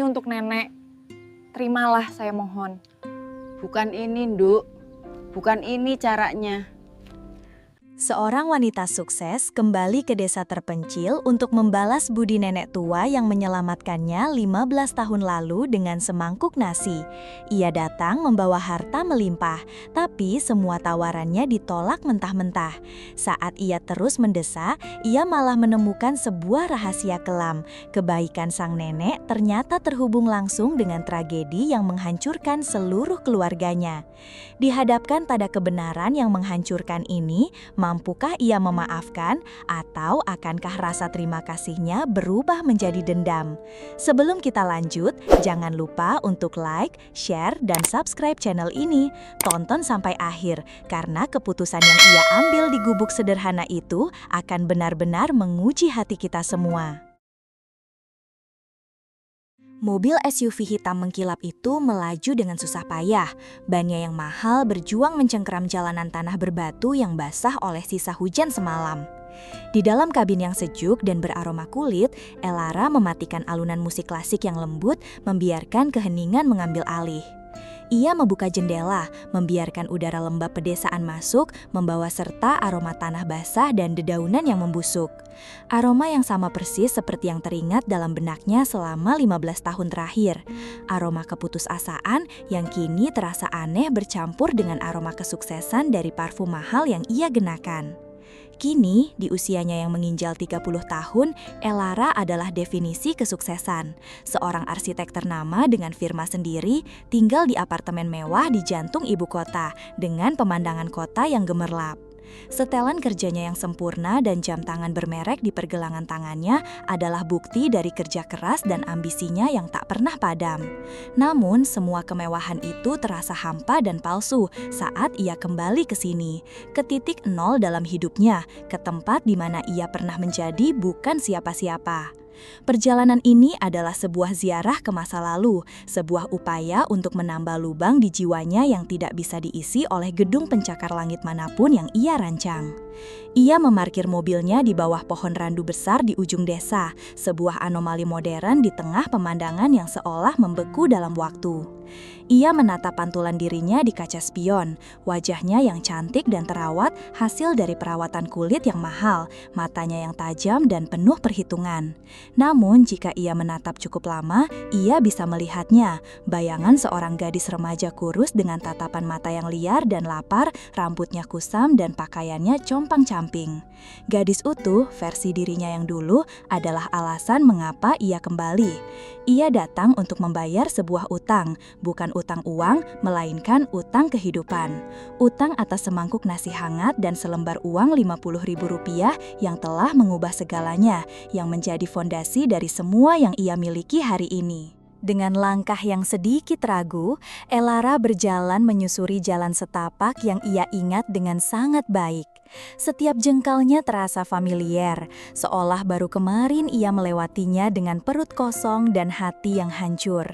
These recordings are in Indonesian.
Untuk nenek, terimalah saya mohon. Bukan ini, Nduk. Bukan ini caranya. Seorang wanita sukses kembali ke desa terpencil untuk membalas budi nenek tua yang menyelamatkannya 15 tahun lalu dengan semangkuk nasi. Ia datang membawa harta melimpah, tapi semua tawarannya ditolak mentah-mentah. Saat ia terus mendesah, ia malah menemukan sebuah rahasia kelam. Kebaikan sang nenek ternyata terhubung langsung dengan tragedi yang menghancurkan seluruh keluarganya. Dihadapkan pada kebenaran yang menghancurkan ini, mampukah ia memaafkan atau akankah rasa terima kasihnya berubah menjadi dendam? Sebelum kita lanjut, jangan lupa untuk like, share, dan subscribe channel ini. Tonton sampai akhir, karena keputusan yang ia ambil di gubuk sederhana itu akan benar-benar menguji hati kita semua. Mobil SUV hitam mengkilap itu melaju dengan susah payah. Bannya yang mahal berjuang mencengkeram jalanan tanah berbatu yang basah oleh sisa hujan semalam. Di dalam kabin yang sejuk dan beraroma kulit, Elara mematikan alunan musik klasik yang lembut, membiarkan keheningan mengambil alih. Ia membuka jendela, membiarkan udara lembab pedesaan masuk, membawa serta aroma tanah basah dan dedaunan yang membusuk. Aroma yang sama persis seperti yang teringat dalam benaknya selama 15 tahun terakhir. Aroma keputusasaan yang kini terasa aneh bercampur dengan aroma kesuksesan dari parfum mahal yang ia genakan. Kini, di usianya yang menginjal 30 tahun, Elara adalah definisi kesuksesan. Seorang arsitek ternama dengan firma sendiri, tinggal di apartemen mewah di jantung ibu kota, dengan pemandangan kota yang gemerlap. Setelan kerjanya yang sempurna dan jam tangan bermerek di pergelangan tangannya adalah bukti dari kerja keras dan ambisinya yang tak pernah padam. Namun, semua kemewahan itu terasa hampa dan palsu saat ia kembali ke sini, ke titik nol dalam hidupnya, ke tempat di mana ia pernah menjadi bukan siapa-siapa. Perjalanan ini adalah sebuah ziarah ke masa lalu, sebuah upaya untuk menambal lubang di jiwanya yang tidak bisa diisi oleh gedung pencakar langit manapun yang ia rancang. Ia memarkir mobilnya di bawah pohon randu besar di ujung desa, sebuah anomali modern di tengah pemandangan yang seolah membeku dalam waktu. Ia menatap pantulan dirinya di kaca spion, wajahnya yang cantik dan terawat hasil dari perawatan kulit yang mahal, matanya yang tajam dan penuh perhitungan. Namun jika ia menatap cukup lama, ia bisa melihatnya, bayangan seorang gadis remaja kurus dengan tatapan mata yang liar dan lapar, rambutnya kusam dan pakaiannya compang-camping. Gadis utuh, versi dirinya yang dulu, adalah alasan mengapa ia kembali. Ia datang untuk membayar sebuah utang, bukan utang uang, melainkan utang kehidupan. Utang atas semangkuk nasi hangat dan selembar uang Rp50.000 yang telah mengubah segalanya, yang menjadi fondasi dari semua yang ia miliki hari ini. Dengan langkah yang sedikit ragu, Elara berjalan menyusuri jalan setapak yang ia ingat dengan sangat baik. Setiap jengkalnya terasa familiar, seolah baru kemarin ia melewatinya dengan perut kosong dan hati yang hancur.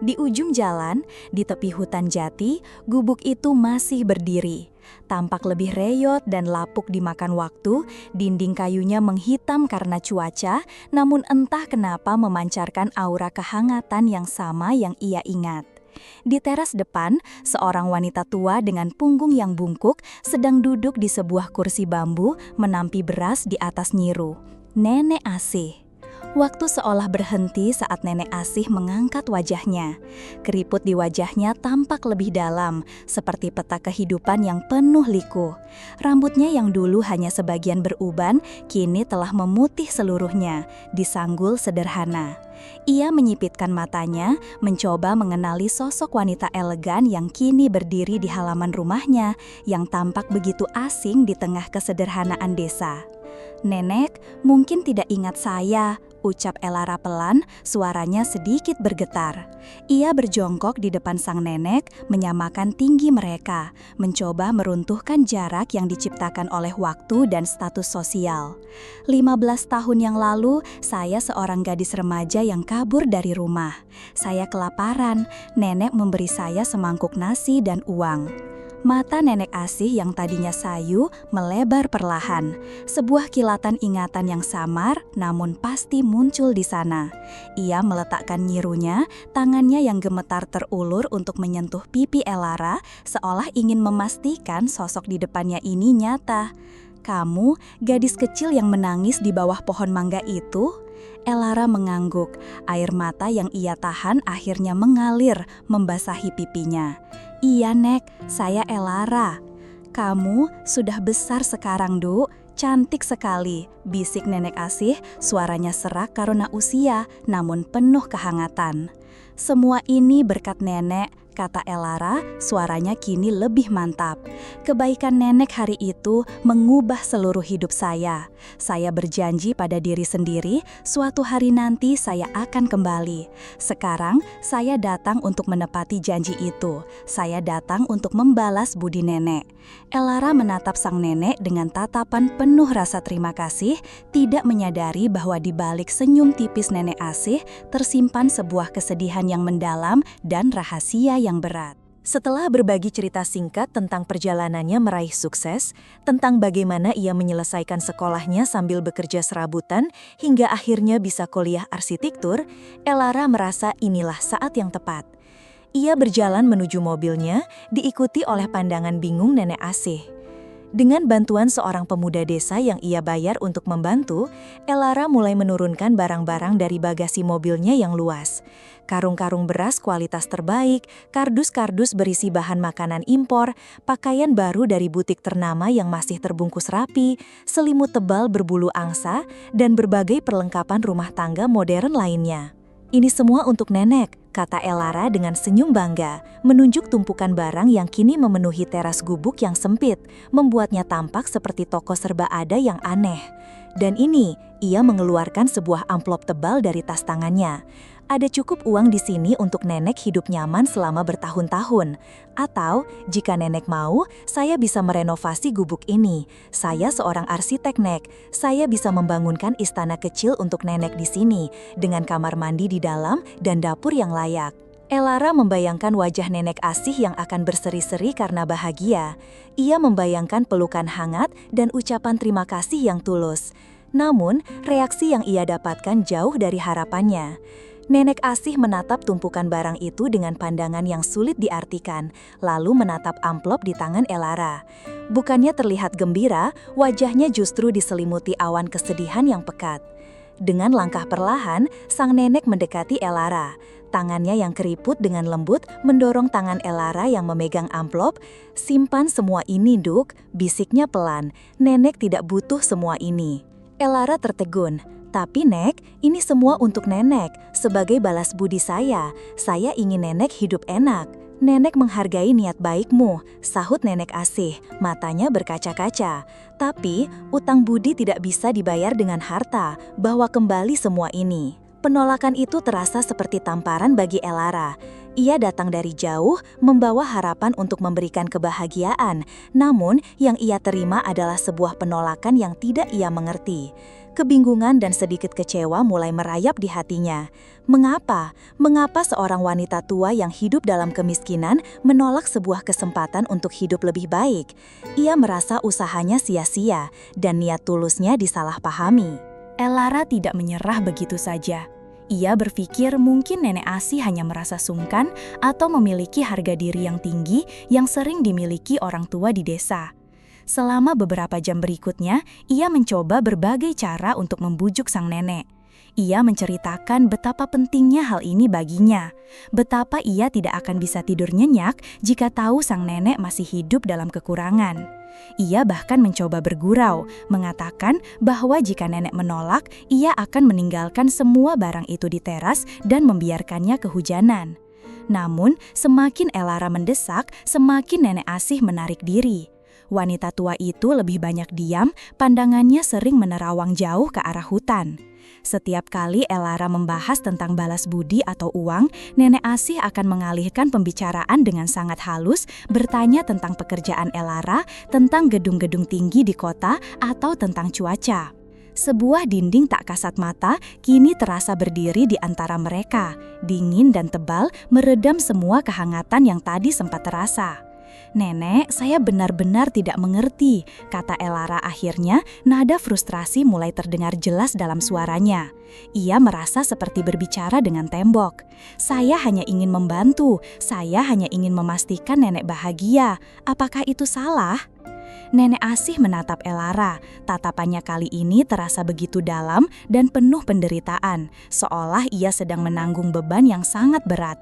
Di ujung jalan, di tepi hutan jati, gubuk itu masih berdiri. Tampak lebih reyot dan lapuk dimakan waktu, dinding kayunya menghitam karena cuaca, namun entah kenapa memancarkan aura kehangatan yang sama yang ia ingat. Di teras depan, seorang wanita tua dengan punggung yang bungkuk sedang duduk di sebuah kursi bambu menampi beras di atas nyiru. Nenek Asih. Waktu seolah berhenti saat Nenek Asih mengangkat wajahnya. Keriput di wajahnya tampak lebih dalam, seperti peta kehidupan yang penuh liku. Rambutnya yang dulu hanya sebagian beruban, kini telah memutih seluruhnya, disanggul sederhana. Ia menyipitkan matanya, mencoba mengenali sosok wanita elegan yang kini berdiri di halaman rumahnya, yang tampak begitu asing di tengah kesederhanaan desa. "Nenek, mungkin tidak ingat saya," ucap Elara pelan, suaranya sedikit bergetar. Ia berjongkok di depan sang nenek, menyamakan tinggi mereka, mencoba meruntuhkan jarak yang diciptakan oleh waktu dan status sosial. 15 tahun yang lalu, saya seorang gadis remaja yang kabur dari rumah. Saya kelaparan, nenek memberi saya semangkuk nasi dan uang. Mata Nenek Asih yang tadinya sayu melebar perlahan. Sebuah kilatan ingatan yang samar namun pasti muncul di sana. Ia meletakkan nyirunya, tangannya yang gemetar terulur untuk menyentuh pipi Elara, seolah ingin memastikan sosok di depannya ini nyata. "Kamu, gadis kecil yang menangis di bawah pohon mangga itu?" Elara mengangguk. Air mata yang ia tahan akhirnya mengalir membasahi pipinya. "Iya, Nek, saya Elara." "Kamu sudah besar sekarang, Duk. Cantik sekali," bisik Nenek Asih, suaranya serak karena usia, namun penuh kehangatan. "Semua ini berkat Nenek," kata Elara, suaranya kini lebih mantap. "Kebaikan Nenek hari itu mengubah seluruh hidup saya. Saya berjanji pada diri sendiri, suatu hari nanti saya akan kembali. Sekarang, saya datang untuk menepati janji itu. Saya datang untuk membalas budi Nenek." Elara menatap sang nenek dengan tatapan penuh rasa terima kasih, tidak menyadari bahwa di balik senyum tipis Nenek Asih tersimpan sebuah kesedihan yang mendalam dan rahasia yang berat. Setelah berbagi cerita singkat tentang perjalanannya meraih sukses, tentang bagaimana ia menyelesaikan sekolahnya sambil bekerja serabutan hingga akhirnya bisa kuliah arsitektur, Elara merasa inilah saat yang tepat. Ia berjalan menuju mobilnya, diikuti oleh pandangan bingung Nenek Asih. Dengan bantuan seorang pemuda desa yang ia bayar untuk membantu, Elara mulai menurunkan barang-barang dari bagasi mobilnya yang luas. Karung-karung beras kualitas terbaik, kardus-kardus berisi bahan makanan impor, pakaian baru dari butik ternama yang masih terbungkus rapi, selimut tebal berbulu angsa, dan berbagai perlengkapan rumah tangga modern lainnya. "Ini semua untuk Nenek," kata Elara dengan senyum bangga, menunjuk tumpukan barang yang kini memenuhi teras gubuk yang sempit, membuatnya tampak seperti toko serba ada yang aneh. Dan ini, ia mengeluarkan sebuah amplop tebal dari tas tangannya. "Ada cukup uang di sini untuk Nenek hidup nyaman selama bertahun-tahun. Atau, jika Nenek mau, saya bisa merenovasi gubuk ini. Saya seorang arsitek, Nek. Saya bisa membangunkan istana kecil untuk Nenek di sini, dengan kamar mandi di dalam dan dapur yang layak." Elara membayangkan wajah Nenek Asih yang akan berseri-seri karena bahagia. Ia membayangkan pelukan hangat dan ucapan terima kasih yang tulus. Namun, reaksi yang ia dapatkan jauh dari harapannya. Nenek Asih menatap tumpukan barang itu dengan pandangan yang sulit diartikan, lalu menatap amplop di tangan Elara. Bukannya terlihat gembira, wajahnya justru diselimuti awan kesedihan yang pekat. Dengan langkah perlahan, sang nenek mendekati Elara. Tangannya yang keriput dengan lembut mendorong tangan Elara yang memegang amplop. "Simpan semua ini, Duk," bisiknya pelan. "Nenek tidak butuh semua ini." Elara tertegun. "Tapi Nek, ini semua untuk Nenek. Sebagai balas budi saya ingin Nenek hidup enak." "Nenek menghargai niat baikmu," sahut Nenek Asih, matanya berkaca-kaca. "Tapi, utang budi tidak bisa dibayar dengan harta. Bawa kembali semua ini." Penolakan itu terasa seperti tamparan bagi Elara. Ia datang dari jauh, membawa harapan untuk memberikan kebahagiaan, namun yang ia terima adalah sebuah penolakan yang tidak ia mengerti. Kebingungan dan sedikit kecewa mulai merayap di hatinya. Mengapa? Mengapa seorang wanita tua yang hidup dalam kemiskinan menolak sebuah kesempatan untuk hidup lebih baik? Ia merasa usahanya sia-sia dan niat tulusnya disalahpahami. Elara tidak menyerah begitu saja. Ia berpikir mungkin Nenek Asih hanya merasa sungkan atau memiliki harga diri yang tinggi yang sering dimiliki orang tua di desa. Selama beberapa jam berikutnya, ia mencoba berbagai cara untuk membujuk sang nenek. Ia menceritakan betapa pentingnya hal ini baginya, betapa ia tidak akan bisa tidur nyenyak jika tahu sang nenek masih hidup dalam kekurangan. Ia bahkan mencoba bergurau, mengatakan bahwa jika nenek menolak, ia akan meninggalkan semua barang itu di teras dan membiarkannya kehujanan. Namun, semakin Elara mendesak, semakin Nenek Asih menarik diri. Wanita tua itu lebih banyak diam, pandangannya sering menerawang jauh ke arah hutan. Setiap kali Elara membahas tentang balas budi atau uang, Nenek Asih akan mengalihkan pembicaraan dengan sangat halus, bertanya tentang pekerjaan Elara, tentang gedung-gedung tinggi di kota, atau tentang cuaca. Sebuah dinding tak kasat mata kini terasa berdiri di antara mereka, dingin dan tebal, meredam semua kehangatan yang tadi sempat terasa. "Nenek, saya benar-benar tidak mengerti," kata Elara akhirnya. Nada frustrasi mulai terdengar jelas dalam suaranya. Ia merasa seperti berbicara dengan tembok. "Saya hanya ingin membantu, saya hanya ingin memastikan nenek bahagia. Apakah itu salah?" Nenek Asih menatap Elara. Tatapannya kali ini terasa begitu dalam dan penuh penderitaan, seolah ia sedang menanggung beban yang sangat berat.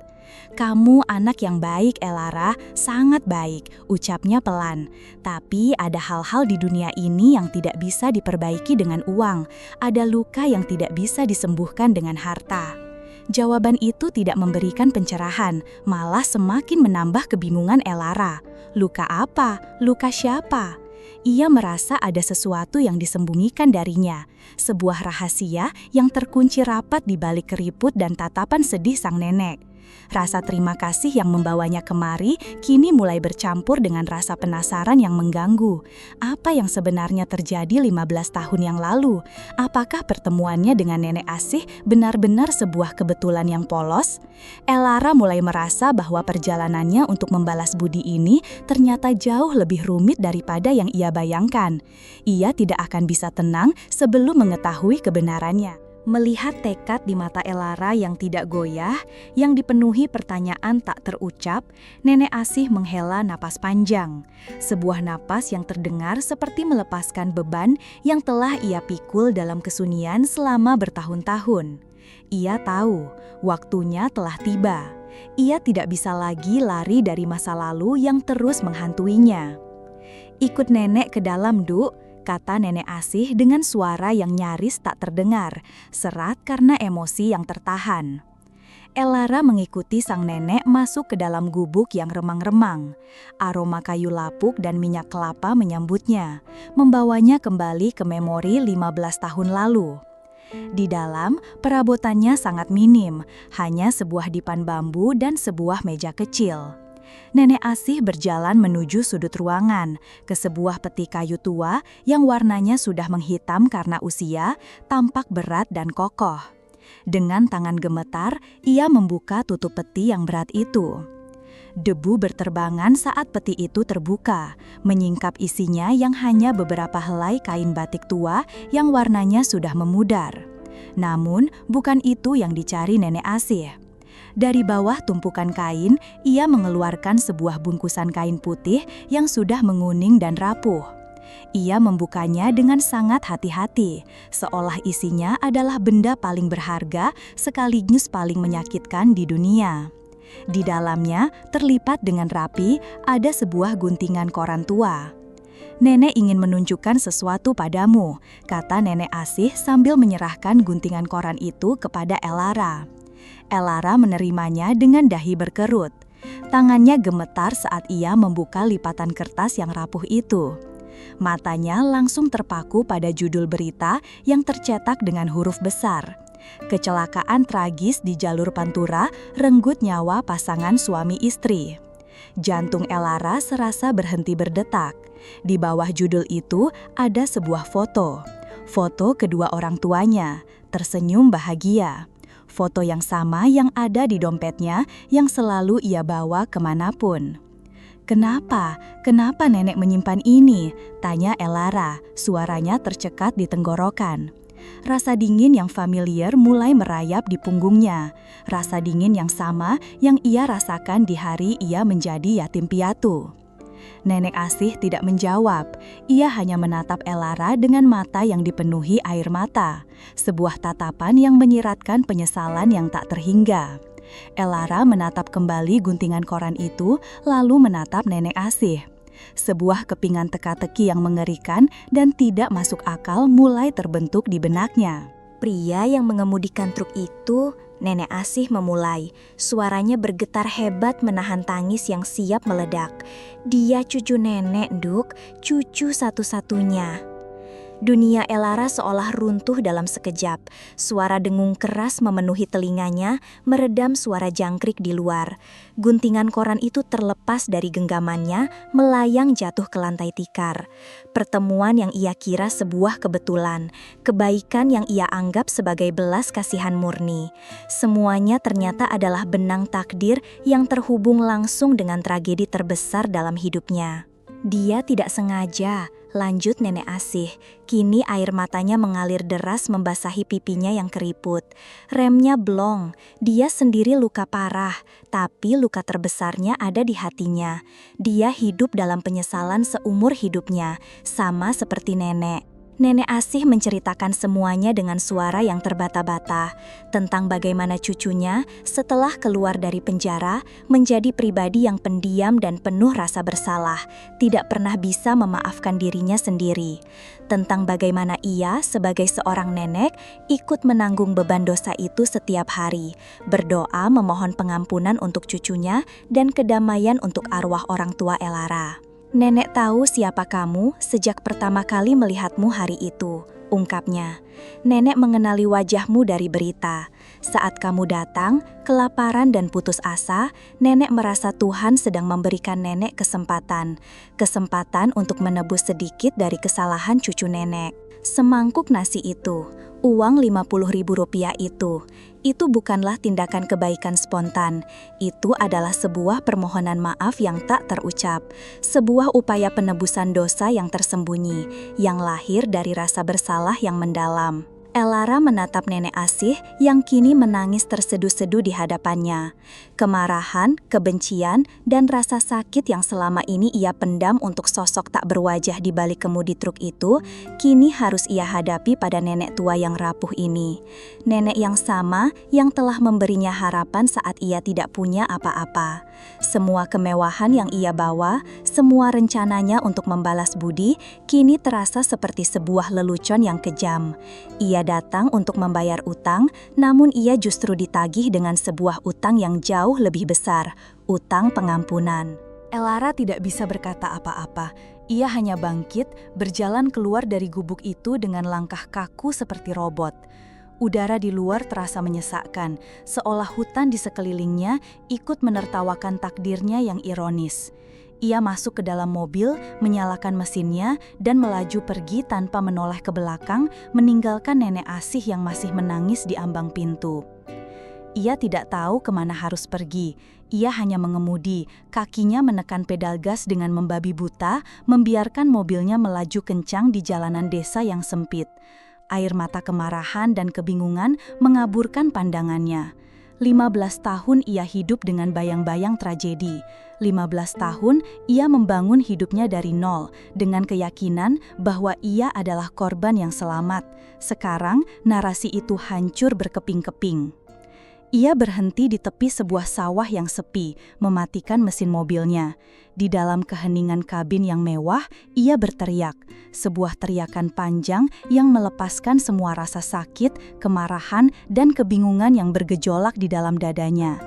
"Kamu anak yang baik, Elara, sangat baik," ucapnya pelan. "Tapi ada hal-hal di dunia ini yang tidak bisa diperbaiki dengan uang. Ada luka yang tidak bisa disembuhkan dengan harta." Jawaban itu tidak memberikan pencerahan, malah semakin menambah kebingungan Elara. Luka apa? Luka siapa? Ia merasa ada sesuatu yang disembunyikan darinya, sebuah rahasia yang terkunci rapat di balik keriput dan tatapan sedih sang nenek. Rasa terima kasih yang membawanya kemari kini mulai bercampur dengan rasa penasaran yang mengganggu. Apa yang sebenarnya terjadi 15 tahun yang lalu? Apakah pertemuannya dengan Nenek Asih benar-benar sebuah kebetulan yang polos? Elara mulai merasa bahwa perjalanannya untuk membalas budi ini ternyata jauh lebih rumit daripada yang ia bayangkan. Ia tidak akan bisa tenang sebelum mengetahui kebenarannya. Melihat tekad di mata Elara yang tidak goyah, yang dipenuhi pertanyaan tak terucap, Nenek Asih menghela napas panjang. Sebuah napas yang terdengar seperti melepaskan beban yang telah ia pikul dalam kesunyian selama bertahun-tahun. Ia tahu, waktunya telah tiba. Ia tidak bisa lagi lari dari masa lalu yang terus menghantuinya. "Ikut nenek ke dalam, Duk," kata Nenek Asih dengan suara yang nyaris tak terdengar, serat karena emosi yang tertahan. Elara mengikuti sang nenek masuk ke dalam gubuk yang remang-remang. Aroma kayu lapuk dan minyak kelapa menyambutnya, membawanya kembali ke memori 15 tahun lalu. Di dalam, perabotannya sangat minim, hanya sebuah dipan bambu dan sebuah meja kecil. Nenek Asih berjalan menuju sudut ruangan, ke sebuah peti kayu tua yang warnanya sudah menghitam karena usia, tampak berat dan kokoh. Dengan tangan gemetar, ia membuka tutup peti yang berat itu. Debu berterbangan saat peti itu terbuka, menyingkap isinya yang hanya beberapa helai kain batik tua yang warnanya sudah memudar. Namun, bukan itu yang dicari Nenek Asih. Dari bawah tumpukan kain, ia mengeluarkan sebuah bungkusan kain putih yang sudah menguning dan rapuh. Ia membukanya dengan sangat hati-hati, seolah isinya adalah benda paling berharga sekaligus paling menyakitkan di dunia. Di dalamnya, terlipat dengan rapi, ada sebuah guntingan koran tua. "Nenek ingin menunjukkan sesuatu padamu," kata Nenek Asih sambil menyerahkan guntingan koran itu kepada Elara. Elara menerimanya dengan dahi berkerut. Tangannya gemetar saat ia membuka lipatan kertas yang rapuh itu. Matanya langsung terpaku pada judul berita yang tercetak dengan huruf besar. "Kecelakaan tragis di jalur Pantura, renggut nyawa pasangan suami istri." Jantung Elara serasa berhenti berdetak. Di bawah judul itu ada sebuah foto. Foto kedua orang tuanya, tersenyum bahagia. Foto yang sama yang ada di dompetnya yang selalu ia bawa kemanapun. "Kenapa? Kenapa nenek menyimpan ini?" tanya Elara, suaranya tercekat di tenggorokan. Rasa dingin yang familiar mulai merayap di punggungnya. Rasa dingin yang sama yang ia rasakan di hari ia menjadi yatim piatu. Nenek Asih tidak menjawab. Ia hanya menatap Elara dengan mata yang dipenuhi air mata. Sebuah tatapan yang menyiratkan penyesalan yang tak terhingga. Elara menatap kembali guntingan koran itu, lalu menatap Nenek Asih. Sebuah kepingan teka-teki yang mengerikan dan tidak masuk akal mulai terbentuk di benaknya. "Pria yang mengemudikan truk itu," Nenek Asih memulai. Suaranya bergetar hebat menahan tangis yang siap meledak. "Dia cucu nenek, Duk. Cucu satu-satunya." Dunia Elara seolah runtuh dalam sekejap. Suara dengung keras memenuhi telinganya, meredam suara jangkrik di luar. Guntingan koran itu terlepas dari genggamannya, melayang jatuh ke lantai tikar. Pertemuan yang ia kira sebuah kebetulan, kebaikan yang ia anggap sebagai belas kasihan murni. Semuanya ternyata adalah benang takdir yang terhubung langsung dengan tragedi terbesar dalam hidupnya. Dia tidak sengaja, lanjut Nenek Asih. Kini air matanya mengalir deras membasahi pipinya yang keriput. Remnya blong, dia sendiri luka parah, tapi luka terbesarnya ada di hatinya. Dia hidup dalam penyesalan seumur hidupnya, sama seperti nenek. Nenek Asih menceritakan semuanya dengan suara yang terbata-bata, tentang bagaimana cucunya setelah keluar dari penjara menjadi pribadi yang pendiam dan penuh rasa bersalah, tidak pernah bisa memaafkan dirinya sendiri. Tentang bagaimana ia sebagai seorang nenek ikut menanggung beban dosa itu setiap hari, berdoa memohon pengampunan untuk cucunya dan kedamaian untuk arwah orang tua Elara. Nenek tahu siapa kamu sejak pertama kali melihatmu hari itu, ungkapnya. Nenek mengenali wajahmu dari berita. Saat kamu datang, kelaparan dan putus asa, nenek merasa Tuhan sedang memberikan nenek kesempatan. Kesempatan untuk menebus sedikit dari kesalahan cucu nenek. Semangkuk nasi itu, uang Rp50.000 itu bukanlah tindakan kebaikan spontan. Itu adalah sebuah permohonan maaf yang tak terucap, sebuah upaya penebusan dosa yang tersembunyi, yang lahir dari rasa bersalah yang mendalam. Elara menatap Nenek Asih yang kini menangis terseduh-seduh di hadapannya. Kemarahan, kebencian, dan rasa sakit yang selama ini ia pendam untuk sosok tak berwajah di balik kemudi truk itu, kini harus ia hadapi pada nenek tua yang rapuh ini. Nenek yang sama yang telah memberinya harapan saat ia tidak punya apa-apa. Semua kemewahan yang ia bawa, semua rencananya untuk membalas budi, kini terasa seperti sebuah lelucon yang kejam. Ia datang untuk membayar utang, namun ia justru ditagih dengan sebuah utang yang jauh lebih besar, utang pengampunan. Elara tidak bisa berkata apa-apa. Ia hanya bangkit, berjalan keluar dari gubuk itu dengan langkah kaku seperti robot. Udara di luar terasa menyesakkan, seolah hutan di sekelilingnya ikut menertawakan takdirnya yang ironis. Ia masuk ke dalam mobil, menyalakan mesinnya, dan melaju pergi tanpa menoleh ke belakang, meninggalkan Nenek Asih yang masih menangis di ambang pintu. Ia tidak tahu kemana harus pergi. Ia hanya mengemudi, kakinya menekan pedal gas dengan membabi buta, membiarkan mobilnya melaju kencang di jalanan desa yang sempit. Air mata kemarahan dan kebingungan mengaburkan pandangannya. 15 tahun ia hidup dengan bayang-bayang tragedi. 15 tahun ia membangun hidupnya dari nol dengan keyakinan bahwa ia adalah korban yang selamat. Sekarang narasi itu hancur berkeping-keping. Ia berhenti di tepi sebuah sawah yang sepi, mematikan mesin mobilnya. Di dalam keheningan kabin yang mewah, ia berteriak. Sebuah teriakan panjang yang melepaskan semua rasa sakit, kemarahan, dan kebingungan yang bergejolak di dalam dadanya.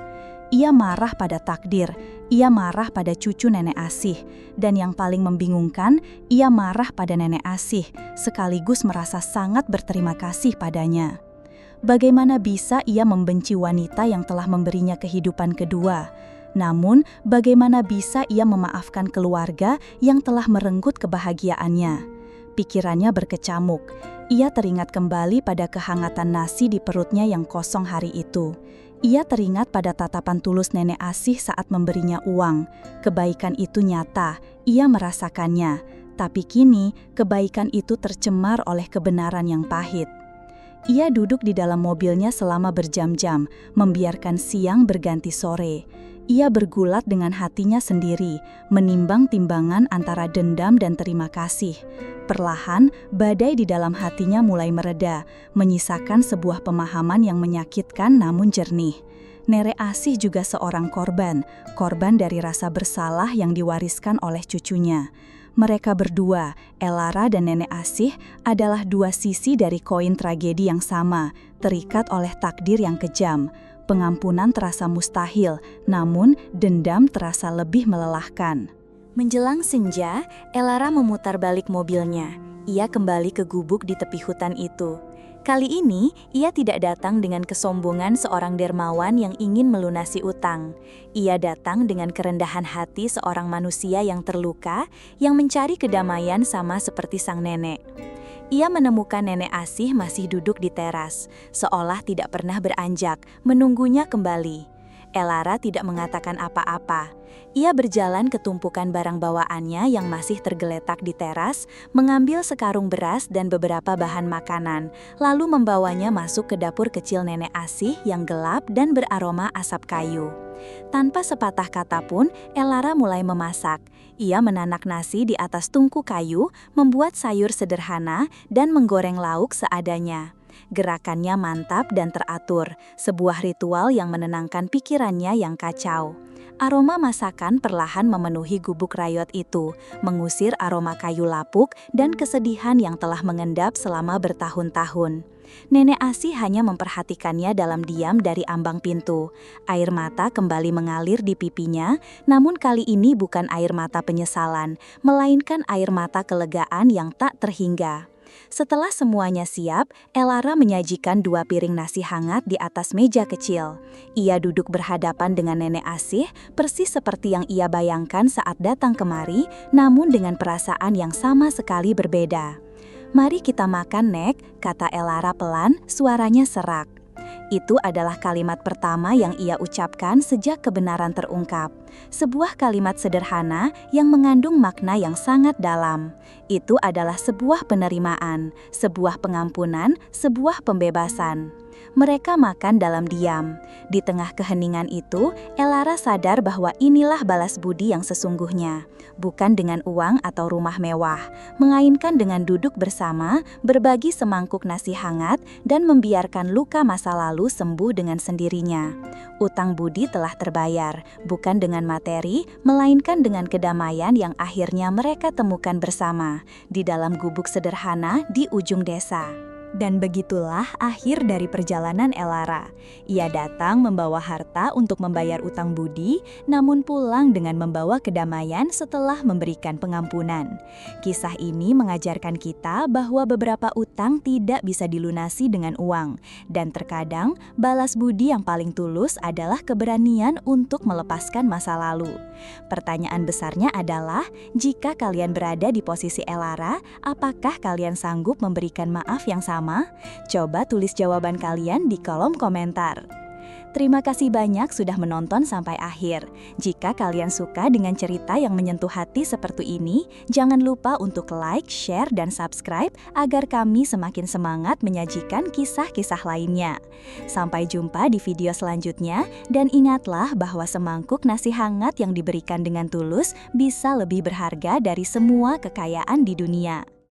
Ia marah pada takdir, ia marah pada cucu Nenek Asih, dan yang paling membingungkan, ia marah pada Nenek Asih, sekaligus merasa sangat berterima kasih padanya. Bagaimana bisa ia membenci wanita yang telah memberinya kehidupan kedua? Namun, bagaimana bisa ia memaafkan keluarga yang telah merenggut kebahagiaannya? Pikirannya berkecamuk. Ia teringat kembali pada kehangatan nasi di perutnya yang kosong hari itu. Ia teringat pada tatapan tulus Nenek Asih saat memberinya uang. Kebaikan itu nyata, ia merasakannya. Tapi kini, kebaikan itu tercemar oleh kebenaran yang pahit. Ia duduk di dalam mobilnya selama berjam-jam, membiarkan siang berganti sore. Ia bergulat dengan hatinya sendiri, menimbang timbangan antara dendam dan terima kasih. Perlahan, badai di dalam hatinya mulai mereda, menyisakan sebuah pemahaman yang menyakitkan namun jernih. Nenek Asih juga seorang korban dari rasa bersalah yang diwariskan oleh cucunya. Mereka berdua, Elara dan Nenek Asih, adalah dua sisi dari koin tragedi yang sama, terikat oleh takdir yang kejam. Pengampunan terasa mustahil, namun dendam terasa lebih melelahkan. Menjelang senja, Elara memutar balik mobilnya. Ia kembali ke gubuk di tepi hutan itu. Kali ini, ia tidak datang dengan kesombongan seorang dermawan yang ingin melunasi utang. Ia datang dengan kerendahan hati seorang manusia yang terluka, yang mencari kedamaian sama seperti sang nenek. Ia menemukan nenek Asih masih duduk di teras, seolah tidak pernah beranjak, menunggunya kembali. Elara tidak mengatakan apa-apa. Ia berjalan ke tumpukan barang bawaannya yang masih tergeletak di teras, mengambil sekarung beras dan beberapa bahan makanan, lalu membawanya masuk ke dapur kecil nenek Asih yang gelap dan beraroma asap kayu. Tanpa sepatah kata pun, Elara mulai memasak. Ia menanak nasi di atas tungku kayu, membuat sayur sederhana, dan menggoreng lauk seadanya. Gerakannya mantap dan teratur, sebuah ritual yang menenangkan pikirannya yang kacau. Aroma masakan perlahan memenuhi gubuk rayot itu, mengusir aroma kayu lapuk dan kesedihan yang telah mengendap selama bertahun-tahun. Nenek Asih hanya memperhatikannya dalam diam dari ambang pintu. Air mata kembali mengalir di pipinya, namun kali ini bukan air mata penyesalan, melainkan air mata kelegaan yang tak terhingga. Setelah semuanya siap, Elara menyajikan 2 piring nasi hangat di atas meja kecil. Ia duduk berhadapan dengan nenek Asih, persis seperti yang ia bayangkan saat datang kemari, namun dengan perasaan yang sama sekali berbeda. "Mari kita makan, Nek," kata Elara pelan, suaranya serak. Itu adalah kalimat pertama yang ia ucapkan sejak kebenaran terungkap. Sebuah kalimat sederhana yang mengandung makna yang sangat dalam. Itu adalah sebuah penerimaan, sebuah pengampunan, sebuah pembebasan. Mereka makan dalam diam. Di tengah keheningan itu, Elara sadar bahwa inilah balas budi yang sesungguhnya. Bukan dengan uang atau rumah mewah, melainkan dengan duduk bersama, berbagi semangkuk nasi hangat, dan membiarkan luka masa lalu sembuh dengan sendirinya. Utang budi telah terbayar, bukan dengan materi, melainkan dengan kedamaian yang akhirnya mereka temukan bersama, di dalam gubuk sederhana di ujung desa. Dan begitulah akhir dari perjalanan Elara. Ia datang membawa harta untuk membayar utang budi, namun pulang dengan membawa kedamaian setelah memberikan pengampunan. Kisah ini mengajarkan kita bahwa beberapa utang tidak bisa dilunasi dengan uang, dan terkadang balas budi yang paling tulus adalah keberanian untuk melepaskan masa lalu. Pertanyaan besarnya adalah, jika kalian berada di posisi Elara, apakah kalian sanggup memberikan maaf yang sama? Coba tulis jawaban kalian di kolom komentar. Terima kasih banyak sudah menonton sampai akhir. Jika kalian suka dengan cerita yang menyentuh hati seperti ini, jangan lupa untuk like, share, dan subscribe agar kami semakin semangat menyajikan kisah-kisah lainnya. Sampai jumpa di video selanjutnya, dan ingatlah bahwa semangkuk nasi hangat yang diberikan dengan tulus bisa lebih berharga dari semua kekayaan di dunia.